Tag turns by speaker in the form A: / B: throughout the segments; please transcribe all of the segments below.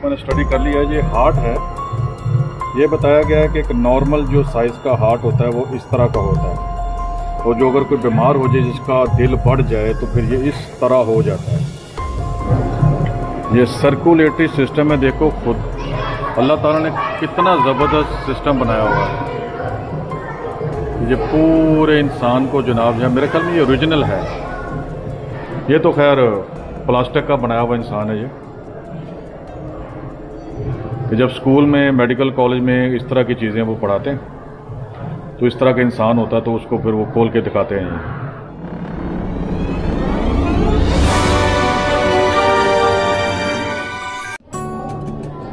A: मैंने स्टडी कर लिया है। ये हार्ट है। ये बताया गया है कि एक नॉर्मल जो साइज़ का हार्ट होता है वो इस तरह का होता है, और जो अगर कोई बीमार हो जाए जिसका दिल बढ़ जाए तो फिर ये इस तरह हो जाता है। ये सर्कुलेटरी सिस्टम है। देखो खुद अल्लाह ताला ने कितना ज़बरदस्त सिस्टम बनाया हुआ है। ये पूरे इंसान को जनाब है, मेरे ख्याल में ये ओरिजिनल है। ये तो खैर प्लास्टिक का बनाया हुआ इंसान है ये। कि जब स्कूल में मेडिकल कॉलेज में इस तरह की चीज़ें वो पढ़ाते हैं तो इस तरह का इंसान होता है, तो उसको फिर वो खोल के दिखाते हैं।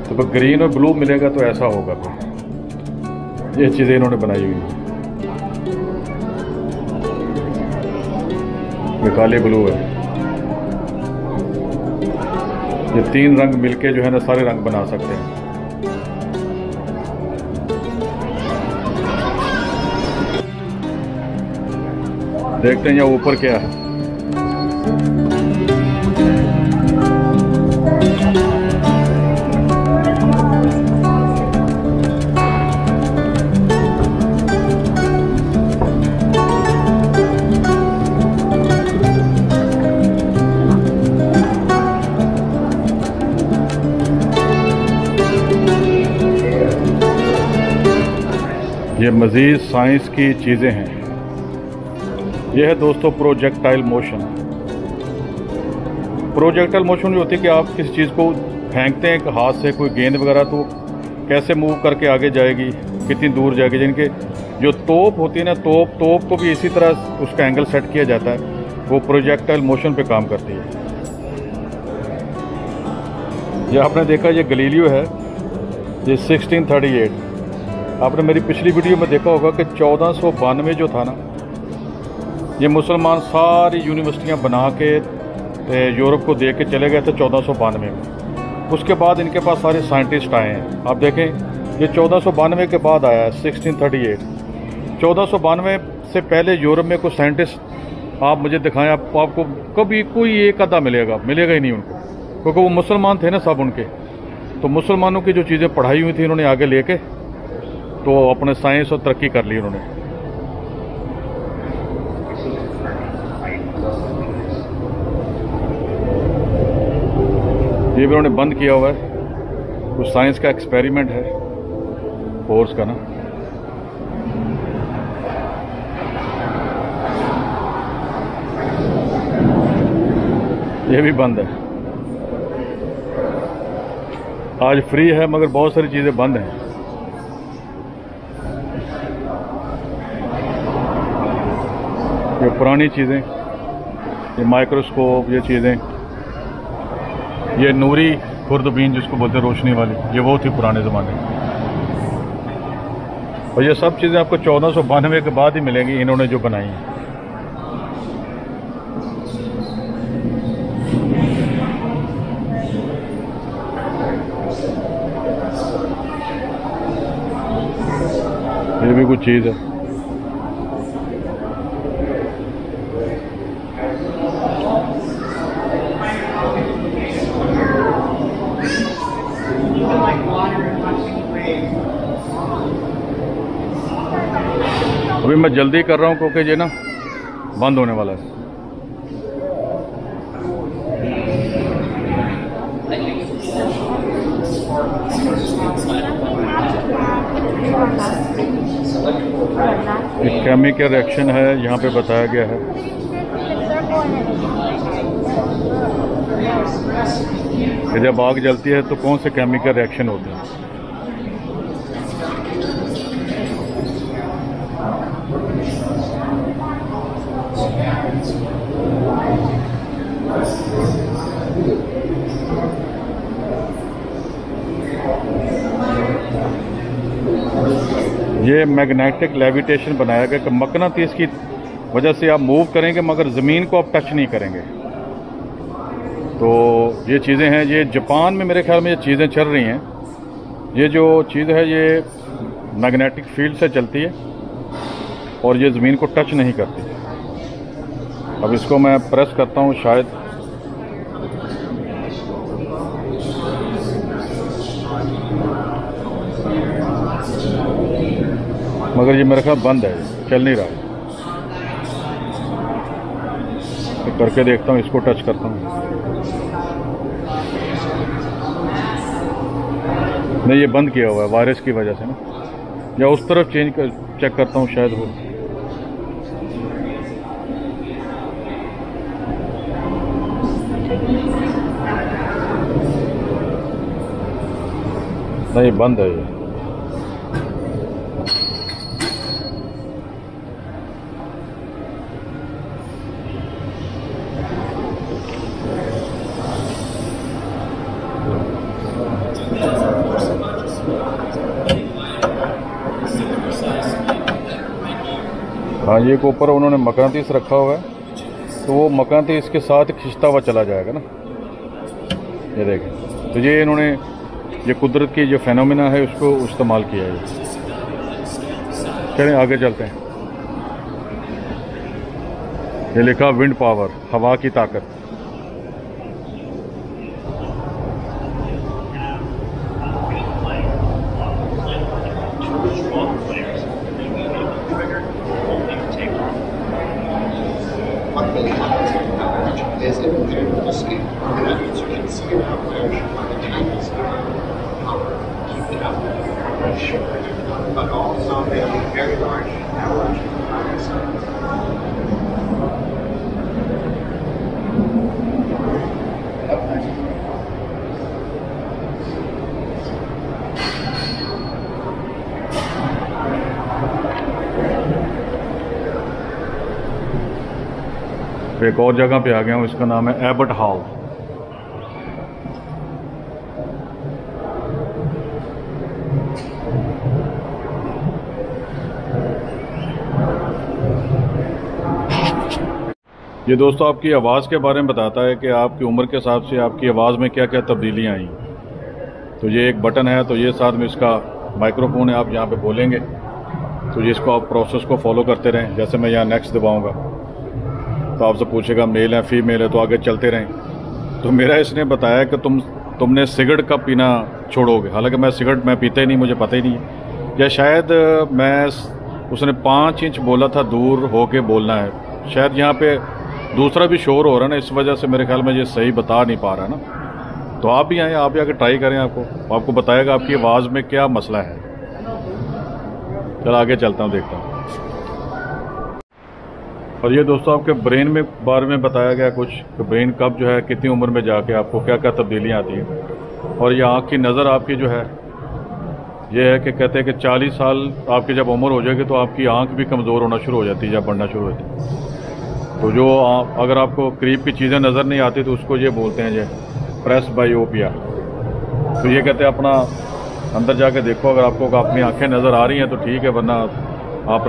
A: तो ग्रीन और ब्लू मिलेगा तो ऐसा होगा। फिर ये चीज़ें इन्होंने बनाई हुई हैं। ये काले ब्लू है। ये तीन रंग मिलके जो है ना सारे रंग बना सकते हैं। देखते हैं यहाँ ऊपर क्या है। ये मज़ीद साइंस की चीज़ें हैं। यह है दोस्तों प्रोजेक्टाइल मोशन। प्रोजेक्टाइल मोशन जो होती है कि आप किसी चीज़ को फेंकते हैं एक हाथ से, कोई गेंद वगैरह, तो कैसे मूव करके आगे जाएगी, कितनी दूर जाएगी। जिनके जो तोप होती है ना, तोप को भी इसी तरह उसका एंगल सेट किया जाता है। वो प्रोजेक्टाइल मोशन पे काम करती है। ये आपने देखा ये गलीलियो है, ये 1638। आपने मेरी पिछली वीडियो में देखा होगा कि 1492 जो था ना, ये मुसलमान सारी यूनिवर्सिटियां बना के यूरोप को दे के चले गए थे 1492 में। उसके बाद इनके पास सारे साइंटिस्ट आए हैं। आप देखें ये 1492 के बाद आया है 1638। 1492 से पहले यूरोप में कोई साइंटिस्ट आप मुझे दिखाएं, आपको कभी कोई एक आधा मिलेगा ही नहीं उनको, क्योंकि वो मुसलमान थे ना सब उनके। तो मुसलमानों की जो चीज़ें पढ़ाई हुई थी इन्होंने आगे लेके तो अपने साइंस और तरक्की कर ली उन्होंने। ये भी उन्होंने बंद किया हुआ है। कुछ साइंस का एक्सपेरिमेंट है फोर्स का ना। ये भी बंद है। आज फ्री है मगर बहुत सारी चीज़ें बंद हैं। ये पुरानी चीज़ें, ये माइक्रोस्कोप, ये चीज़ें, ये नूरी खुर्दबीन जिसको बोलते हैं रोशनी वाली, ये वो थी पुराने ज़माने में। और ये सब चीज़ें आपको 1492 के बाद ही मिलेंगी इन्होंने जो बनाई हैं। ये भी कुछ चीज़ है। अभी मैं जल्दी कर रहा हूँ क्योंकि ये ना बंद होने वाला है। एक केमिकल रिएक्शन है यहाँ पे बताया गया है। कि जब आग जलती है तो कौन से केमिकल रिएक्शन होते हैं। ये मैग्नेटिक लेविटेशन बनाया गया कि मकनातीस की वजह से आप मूव करेंगे मगर ज़मीन को आप टच नहीं करेंगे। तो ये चीज़ें हैं, ये जापान में मेरे ख्याल में ये चीज़ें चल रही हैं। ये जो चीज़ है ये मैग्नेटिक फील्ड से चलती है और ये ज़मीन को टच नहीं करती। अब इसको मैं प्रेस करता हूँ, शायद मगर ये मेरे ख्याल बंद है, चल नहीं रहा है। तो करके देखता हूँ, इसको टच करता हूँ। नहीं, ये बंद किया हुआ है वायरस की वजह से ना, या उस तरफ चेक करता हूँ शायद हो। नहीं, बंद है ये। हाँ, ये के ऊपर उन्होंने मकानतीस रखा हुआ है, तो वो मकानतीस के साथ खिंचता हुआ चला जाएगा ना। ये देखें, तो ये इन्होंने ये कुदरत की जो फेनोमेना है उसको इस्तेमाल किया है। चलें आगे चलते हैं। ये लिखा विंड पावर, हवा की ताकत।
B: But also they have very large networks.
A: एक और जगह पे आ गया हूँ, इसका नाम है एबर्ट हॉल। ये दोस्तों आपकी आवाज़ के बारे में बताता है कि आपकी उम्र के हिसाब से आपकी आवाज़ में क्या क्या तब्दीलियाँ आई। तो ये एक बटन है, तो ये साथ में इसका माइक्रोफोन है, आप यहाँ पे बोलेंगे तो ये इसको आप प्रोसेस को फॉलो करते रहें। जैसे मैं यहाँ नेक्स्ट दबाऊँगा तो आपसे पूछेगा मेल है फीमेल है, तो आगे चलते रहें। तो मेरा इसने बताया कि तुमने सिगरेट कब पीना छोड़ोगे। हालांकि मैं सिगरेट पीता ही नहीं, मुझे पता ही नहीं है, या शायद उसने 5 इंच बोला था दूर होके बोलना है। शायद यहाँ पे दूसरा भी शोर हो रहा है ना, इस वजह से मेरे ख्याल में ये सही बता नहीं पा रहा ना। तो आप भी आए, आप भी आके ट्राई करें, आपको बताएगा आपकी आवाज़ में क्या मसला है। चल आगे चलता हूँ, देखता हूँ। और ये दोस्तों आपके ब्रेन में बारे में बताया गया कुछ कि ब्रेन कब जो है कितनी उम्र में जाके आपको क्या क्या तब्दीलियाँ आती हैं। और ये आँख की नज़र आपकी जो है ये है कि कहते हैं कि 40 साल आपकी जब उम्र हो जाएगी तो आपकी आँख भी कमज़ोर होना शुरू हो जाती है, जब बढ़ना शुरू होती है। तो जो अगर आपको करीब की चीज़ें नज़र नहीं आती तो उसको ये बोलते हैं ये प्रेसबायोपिया। तो ये कहते हैं अपना अंदर जाके देखो, अगर आपको अपनी आंखें नज़र आ रही हैं तो ठीक है, वरना आप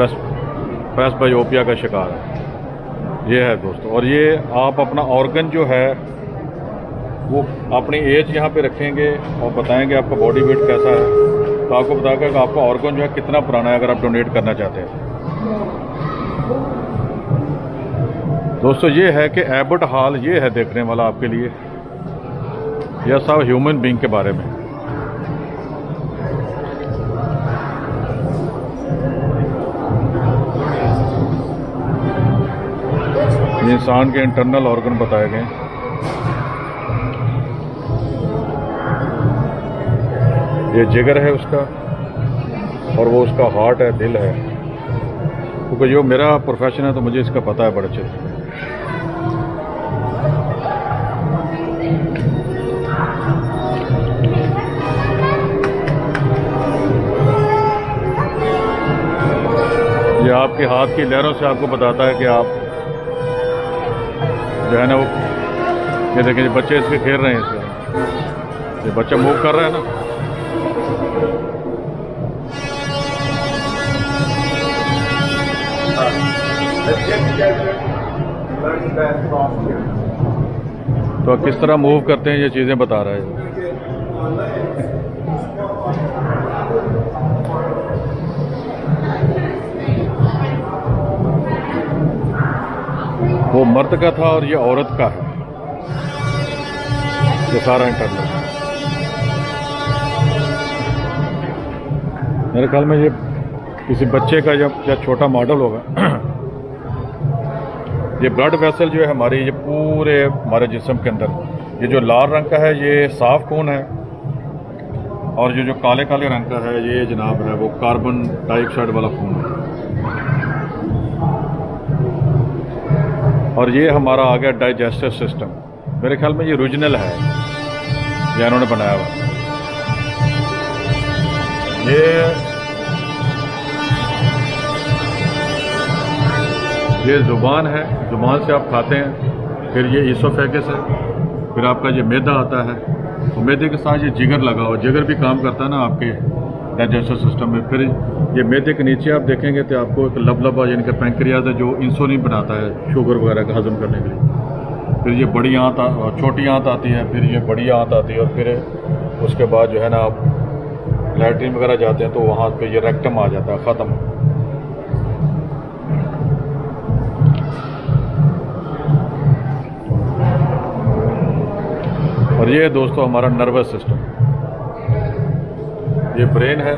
A: प्रेसबायोपिया का शिकार है। ये है दोस्तों। और ये आप अपना ऑर्गन जो है वो अपनी एज यहाँ पे रखेंगे और बताएंगे आपका बॉडी वेट कैसा है, तो आपको बताएगा कि आपका ऑर्गन जो है कितना पुराना है, अगर आप डोनेट करना चाहते हैं। दोस्तों ये है कि एबर्ट हॉल ये है देखने वाला आपके लिए, यह सब ह्यूमन बीइंग के बारे में। ये इंसान के इंटरनल ऑर्गन बताए गए। ये जिगर है उसका, और वो उसका हार्ट है, दिल है। क्योंकि जो मेरा प्रोफेशन है तो मुझे इसका पता है बड़े अच्छे से। ये आपके हाथ की लहरों से आपको बताता है कि आप जो है ना वो, ये देखिए बच्चे इसके खेल रहे हैं, इसके ये बच्चा मूव कर रहा है ना। तो किस तरह मूव करते हैं ये चीज़ें बता रहा है। वो मर्द का था और ये औरत का है, ये सारा इंटरनल। मेरे ख्याल में ये किसी बच्चे का जब छोटा मॉडल होगा। ये ब्लड वेसल जो है हमारी, ये पूरे हमारे जिस्म के अंदर, ये जो लाल रंग का है ये साफ खून है, और ये जो काले काले रंग का है ये जनाब है वो कार्बन डाइऑक्साइड वाला खून है। और ये हमारा आ गया डाइजेस्टिव सिस्टम। मेरे ख्याल में ये ओरिजिनल है, ये इन्होंने बनाया हुआ। ये ज़ुबान है, ज़ुबान से आप खाते हैं। फिर ये ईसोफेगस है, फिर आपका ये मैदा आता है, तो मैदे के साथ ये जिगर लगा हुआ, जिगर भी काम करता है ना आपके डाइजेस्टिव सिस्टम में। फिर ये मैदे के नीचे आप देखेंगे तो आपको एक लबलबा यानी कि पैंक्रियाज है जो इंसुलिन बनाता है शुगर वगैरह का हजम करने के लिए। फिर ये बड़ी आंत, छोटी आंत आती है, फिर ये बड़ी आंत आती है, और फिर उसके बाद जो है ना आप लैट्रिन वगैरह जाते हैं तो वहाँ पे ये रेक्टम आ जाता है, ख़त्म। और ये दोस्तों हमारा नर्वस सिस्टम, ये ब्रेन है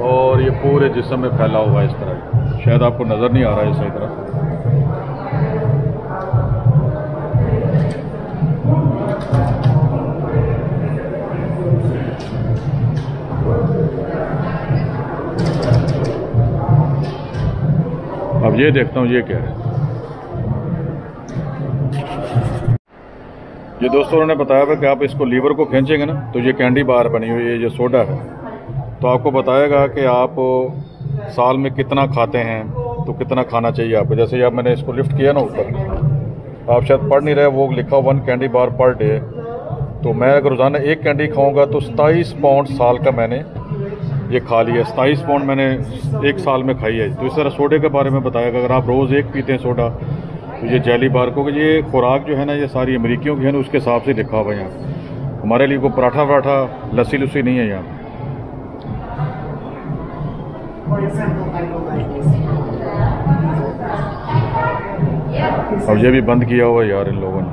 A: और ये पूरे जिस्म में फैला हुआ है इस तरह। शायद आपको नज़र नहीं आ रहा है सही तरह। अब ये देखता हूँ ये क्या है। ये दोस्तों उन्होंने बताया था कि आप इसको लीवर को खींचेंगे ना तो ये कैंडी बार बनी हुई है, ये सोडा है, तो आपको बताएगा कि आप साल में कितना खाते हैं, तो कितना खाना चाहिए आपको। जैसे अब मैंने इसको लिफ्ट किया ना ऊपर, आप शायद पढ़ नहीं रहे, वो लिखा 1 कैंडी बार पर डे। तो मैं अगर रोज़ाना 1 कैंडी खाऊंगा तो 27 पाउंड साल का मैंने ये खा लिया। 27 पाउंड मैंने 1 साल में खाई है। तो इस तरह सोडे के बारे में बताएगा, अगर आप रोज़ 1 पीते हैं सोडा तो ये जेली बार को, ये खुराक जो है ना ये सारी अमेरिकियों की है ना, उसके हिसाब से लिखा हुआ है यहाँ। हमारे लिए कोई पराठा वराठा लस्सी लुस्सी नहीं है यहाँ। अब ये भी बंद किया हुआ है यार इन लोगों ने।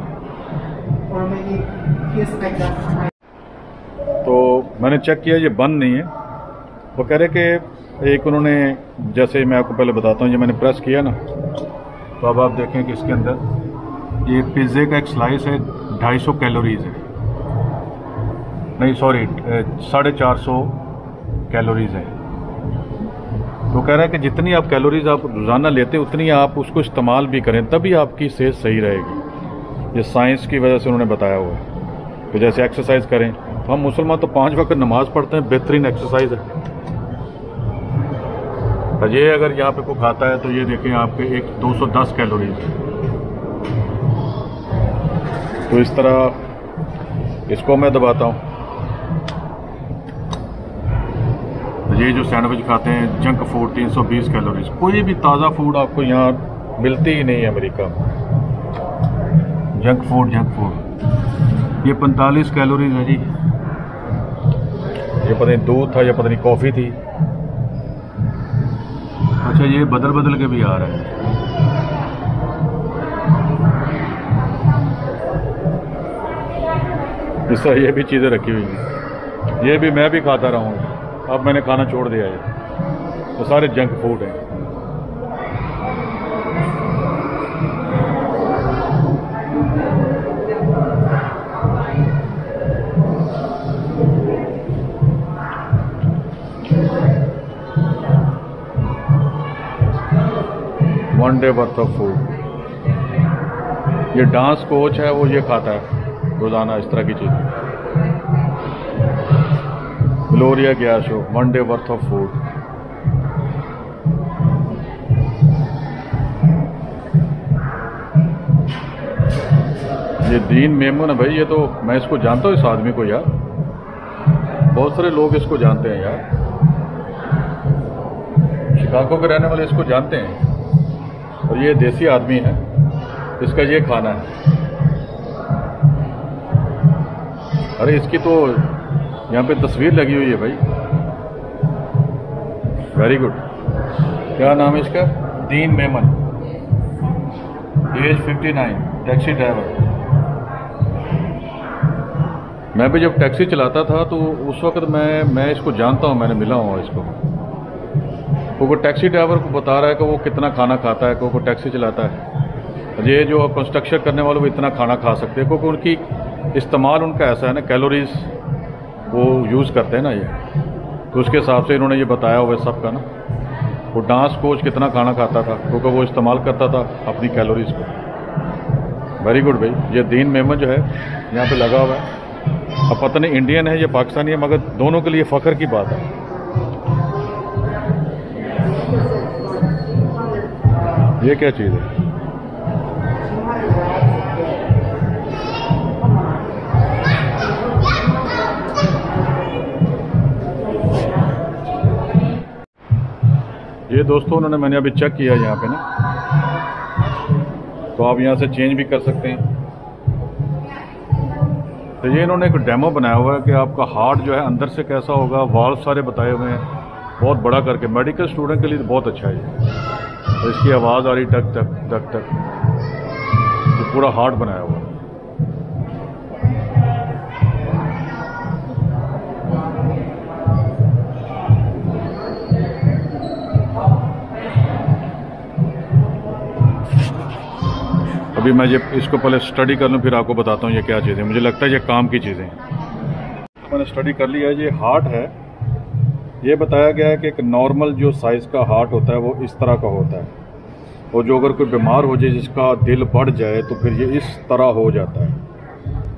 A: तो मैंने चेक किया, ये बंद नहीं है। वो कह रहे कि एक उन्होंने, जैसे मैं आपको पहले बताता हूँ, ये मैंने प्रेस किया ना तो अब आप देखें कि इसके अंदर ये पिज़्ज़े का एक स्लाइस है, 250 कैलोरीज है, नहीं सॉरी 450 कैलोरीज है। तो कह रहा है कि जितनी आप कैलोरीज आप रोज़ाना लेते हैं उतनी आप उसको इस्तेमाल भी करें, तभी आपकी सेहत सही रहेगी। ये साइंस की वजह से उन्होंने बताया हुआ है। तो जैसे एक्सरसाइज करें, तो हम मुसलमान तो 5 वक्त नमाज पढ़ते हैं, बेहतरीन एक्सरसाइज है। ये अगर यहाँ पे कोई खाता है तो ये देखें आपके 210 कैलोरीज है। तो इस तरह इसको मैं दबाता हूँ। ये जो सैंडविच खाते हैं जंक फूड, 320 कैलोरीज। कोई भी ताज़ा फूड आपको यहाँ मिलती ही नहीं है अमेरिका में। जंक फूड ये 45 कैलोरीज है जी। ये पता नहीं दूध था या पता नहीं कॉफ़ी थी। अच्छा ये बदल बदल के भी आ रहा है। इस तरह ये भी चीज़ें रखी हुई हैं, ये भी मैं भी खाता रहूँगा। अब मैंने खाना छोड़ दिया है, तो सारे जंक फूड हैं। One day worth of food. ये डांस कोच है वो ये खाता है रोज़ाना इस तरह की चीज़। ग्लोरिया गैसो, 1 डे वर्थ ऑफ फूड। ये दीन मेमन है भाई, ये तो मैं इसको जानता हूँ इस आदमी को यार, बहुत सारे लोग इसको जानते हैं यार, शिकागो के रहने वाले इसको जानते हैं। और ये देसी आदमी है, इसका ये खाना है। अरे इसकी तो यहाँ पे तस्वीर लगी हुई है भाई। Very good. क्या नाम है इसका? दीन मेमन, एज 59, टैक्सी ड्राइवर। मैं भी जब टैक्सी चलाता था तो उस वक्त मैं इसको जानता हूँ, मैंने मिला हूँ इसको। वो टैक्सी ड्राइवर को बता रहा है कि वो कितना खाना खाता है, वो टैक्सी चलाता है। ये जो कंस्ट्रक्शन करने वाले वो इतना खाना खा सकते हैं, क्योंकि उनकी इस्तेमाल उनका ऐसा है ना, कैलोरीज वो यूज़ करते हैं ना ये, तो उसके हिसाब से इन्होंने ये बताया हुआ है सबका ना। वो डांस कोच कितना खाना खाता था, क्योंकि वो इस्तेमाल करता था अपनी कैलोरीज को। वेरी गुड भाई। ये दीन मेमन जो है यहाँ पे लगा हुआ है। अब पता नहीं इंडियन है या पाकिस्तानी है, मगर दोनों के लिए फ़ख्र की बात है। ये क्या चीज़ है? ये दोस्तों उन्होंने मैंने अभी चेक किया यहाँ पे ना, तो आप यहाँ से चेंज भी कर सकते हैं। तो ये इन्होंने एक डेमो बनाया हुआ है कि आपका हार्ट जो है अंदर से कैसा होगा, वाल्व सारे बताए हुए हैं बहुत बड़ा करके। मेडिकल स्टूडेंट के लिए तो बहुत अच्छा है ये। तो इसकी आवाज़ आ रही टक टक टक टक, तो पूरा हार्ट बनाया हुआ है। अभी मैं ये इसको पहले स्टडी कर लूँ, फिर आपको बताता हूँ ये क्या चीज़ें। मुझे लगता है ये काम की चीज़ें हैं। मैंने स्टडी कर लिया है। ये हार्ट है। ये बताया गया है कि एक नॉर्मल जो साइज़ का हार्ट होता है वो इस तरह का होता है, और जो अगर कोई बीमार हो जाए, जिसका दिल बढ़ जाए, तो फिर ये इस तरह हो जाता है।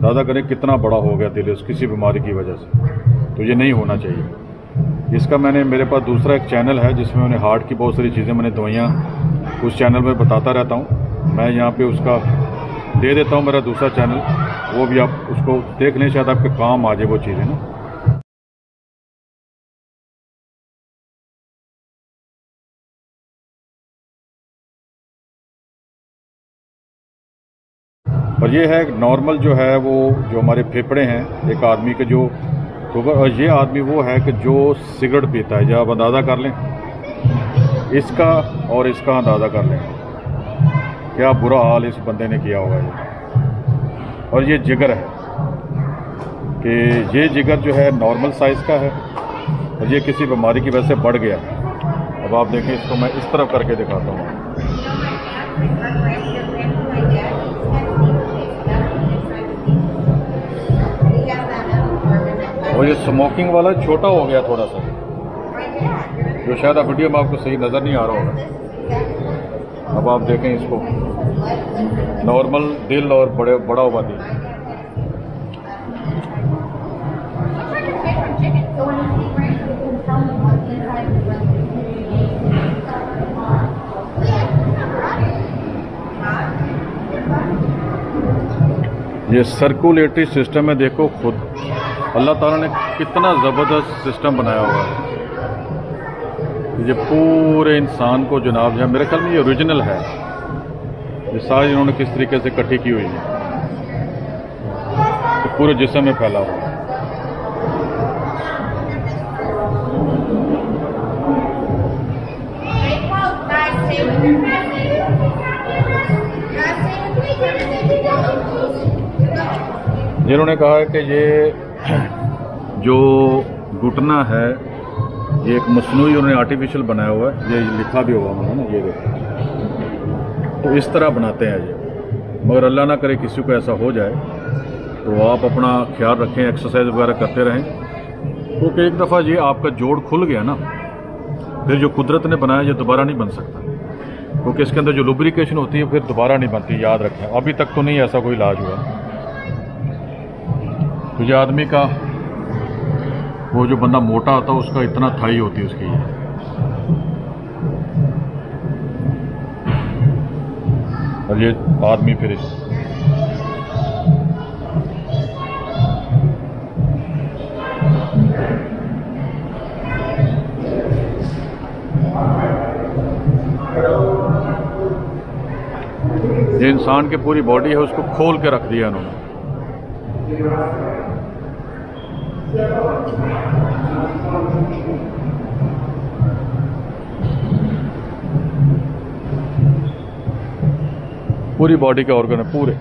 A: दादा करें कितना बड़ा हो गया दिल किसी बीमारी की वजह से, तो ये नहीं होना चाहिए। इसका मेरे पास दूसरा एक चैनल है जिसमें मैंने हार्ट की बहुत सारी चीज़ें, मैंने दवाइयाँ उस चैनल में बताता रहता हूँ। मैं यहाँ पे उसका दे देता हूँ मेरा दूसरा चैनल, वो भी आप उसको देख लें, शायद आपके काम आ जाए वो चीज़ें ना। और ये है नॉर्मल जो है वो, जो हमारे फेफड़े हैं एक आदमी के, जो तो और ये आदमी वो है कि जो सिगरेट पीता है। जब अंदाज़ा कर लें इसका और इसका, अंदाज़ा कर लें क्या बुरा हाल इस बंदे ने किया होगा ये। और ये जिगर है कि ये जिगर जो है नॉर्मल साइज़ का है, और ये किसी बीमारी की वजह से बढ़ गया। अब आप देखें, इसको मैं इस तरफ करके दिखाता हूँ। और ये स्मोकिंग वाला छोटा हो गया थोड़ा सा, जो शायद आप वीडियो में आपको सही नज़र नहीं आ रहा होगा। अब आप देखें इसको, नॉर्मल दिल और बड़ा हुआ दिल। ये सर्कुलेटरी सिस्टम है। देखो खुद अल्लाह ताला ने कितना ज़बरदस्त सिस्टम बनाया हुआ है। ये पूरे इंसान को जनाब है, मेरे ख्याल में ये ओरिजिनल है। ये सारी इन्होंने किस तरीके से इकट्ठी की हुई है, तो पूरे जिस्म में फैला हुआ है। जिन्होंने कहा है कि ये जो घुटना है ये एक मसनूई उन्होंने आर्टिफिशियल बनाया हुआ है। ये लिखा भी हुआ उन्होंने, ये देखो, तो इस तरह बनाते हैं ये। मगर अल्लाह ना करे किसी को ऐसा हो जाए, तो आप अपना ख्याल रखें, एक्सरसाइज वगैरह करते रहें, क्योंकि एक दफ़ा ये आपका जोड़ खुल गया ना, फिर जो कुदरत ने बनाया ये दोबारा नहीं बन सकता, क्योंकि इसके अंदर जो लुब्रिकेशन होती है फिर दोबारा नहीं बनती। याद रखें, अभी तक तो नहीं ऐसा कोई इलाज हुआ। तो ये आदमी का वो जो बंदा मोटा होता है उसका इतना थाई होती है उसकी। और ये आदमी फिर ये इंसान की पूरी बॉडी है उसको खोल के रख दिया इन्होंने। पूरी बॉडी के ऑर्गन है पूरे।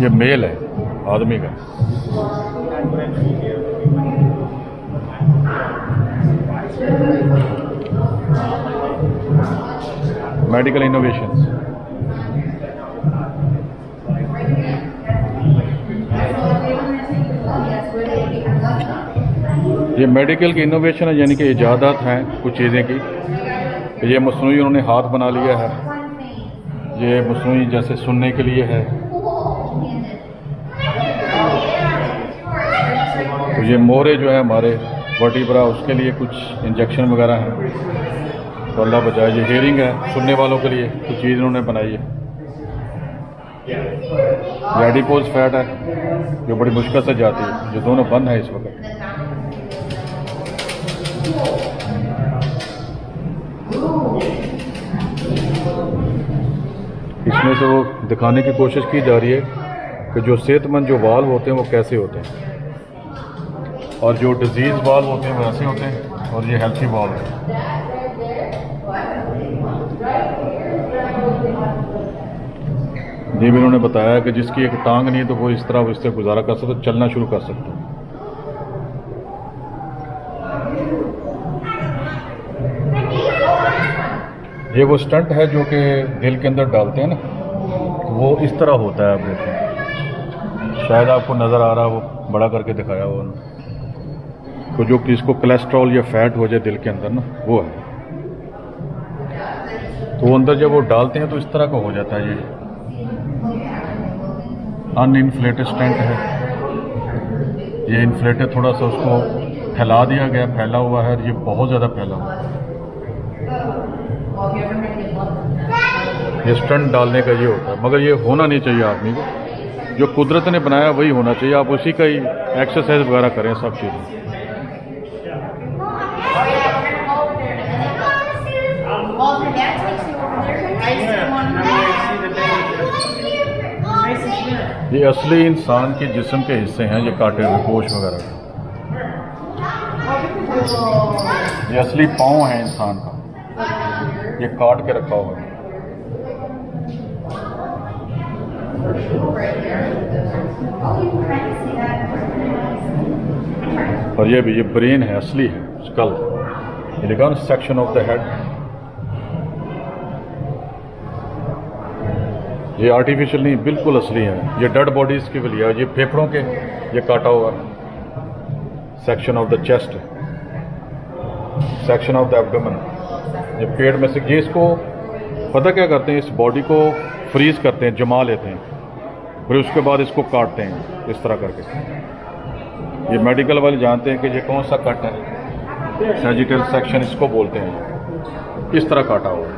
A: ये मेल है आदमी का। Medical innovations. ये मेडिकल की इनोवेशन है, यानी कि इजादात हैं कुछ चीज़ें की। ये मसनूई उन्होंने हाथ बना लिया है, ये मसनूई जैसे सुनने के लिए है। तो ये मोरे जो है हमारे वर्टिब्रा, उसके लिए कुछ इंजेक्शन वगैरह हैं, तो अल्लाह बचाए। ये हेयरिंग है, सुनने वालों के लिए कुछ चीज़ इन्होंने बनाई है। ये एडिपोज फैट है जो बड़ी मुश्किल से जाती है, जो दोनों बंद है इस वक्त। इसमें से वो दिखाने की कोशिश की जा रही है कि जो सेहतमंद जो वाल्व होते हैं वो कैसे होते हैं, और जो डिजीज़ वाल्व होते हैं वैसे होते हैं, और ये हेल्थी वाल्व है। ये भी उन्होंने बताया कि जिसकी एक टांग नहीं है तो वो इस तरह इससे गुजारा कर सकते, चलना शुरू कर सकते हैं। ये वो स्टंट है जो कि दिल के अंदर डालते हैं ना, वो इस तरह होता है। आप देखें, शायद आपको नज़र आ रहा है, वो बड़ा करके दिखाया हुआ उन्होंने। तो जो कि इसको कोलेस्ट्रॉल या फैट हो जाए दिल के अंदर ना, वो है। तो अंदर जब वो डालते हैं तो इस तरह का हो जाता है। ये अनइन्फ्लेटेड स्टेंट है, ये इन्फ्लेटेड थोड़ा सा उसको फैला दिया गया, फैला हुआ है, ये बहुत ज़्यादा फैला हुआ है। ये स्टंट डालने का ये होता है, मगर ये होना नहीं चाहिए आदमी को। जो कुदरत ने बनाया वही होना चाहिए, आप उसी का ही एक्सरसाइज वगैरह करें सब चीज़ें। ये असली इंसान के जिस्म के हिस्से हैं, ये काटे हुए गोश्त वगैरह। ये असली पाँव है इंसान का, ये काट के रखा हुआ है। और ये भी, ये ब्रेन है, असली है, स्कल। ये लिखा ना, सेक्शन ऑफ द हेड। ये आर्टिफिशियल नहीं, बिल्कुल असली है। ये डेड बॉडीज की भी लिया, ये फेफड़ों के ये काटा हुआ, section of the chest, section of the abdomen, ये पेट में से। ये इसको पता क्या करते हैं, इस बॉडी को फ्रीज करते हैं, जमा लेते हैं, फिर उसके बाद इसको काटते हैं इस तरह करके। ये मेडिकल वाले जानते हैं कि ये कौन सा कट है, सैजिटल सेक्शन इसको बोलते हैं। इस तरह काटा हुआ।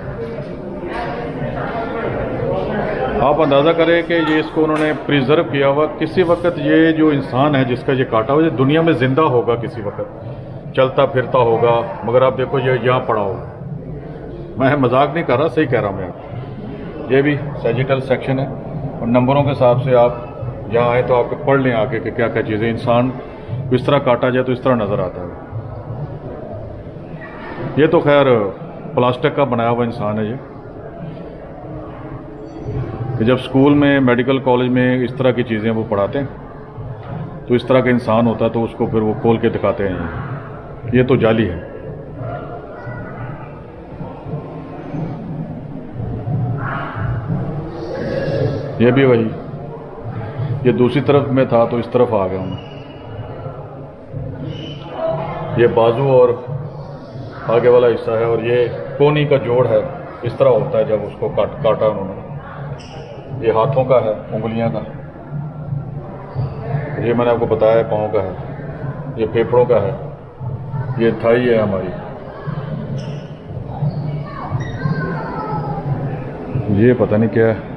A: आप अंदाज़ा करें कि ये इसको उन्होंने प्रिजर्व किया हुआ। किसी वक्त ये जो इंसान है जिसका ये काटा हुआ, ये दुनिया में ज़िंदा होगा, किसी वक्त चलता फिरता होगा, मगर आप देखो ये यहाँ पड़ा होगा। मैं मजाक नहीं कर रहा, सही कह रहा हूँ मैं। ये भी सैजिटल सेक्शन है, और नंबरों के हिसाब से आप यहाँ आए तो आपको पढ़ लें आगे कि क्या क्या चीज़ें। इंसान इस तरह काटा जाए तो इस तरह नज़र आता है। ये तो खैर प्लास्टिक का बनाया हुआ इंसान है ये। कि जब स्कूल में, मेडिकल कॉलेज में इस तरह की चीज़ें वो पढ़ाते हैं तो इस तरह का इंसान होता है, तो उसको फिर वो खोल के दिखाते हैं। ये तो जाली है। ये भी वही, ये दूसरी तरफ में था तो इस तरफ आ गया हूँ। ये बाजू और आगे वाला हिस्सा है, और ये कोनी का जोड़ है, इस तरह होता है जब उसको काटा उन्होंने। ये हाथों का है, उंगलियां का। ये मैंने आपको बताया पाँव का है, ये फेफड़ों का है, ये थाई है हमारी। ये पता नहीं क्या है।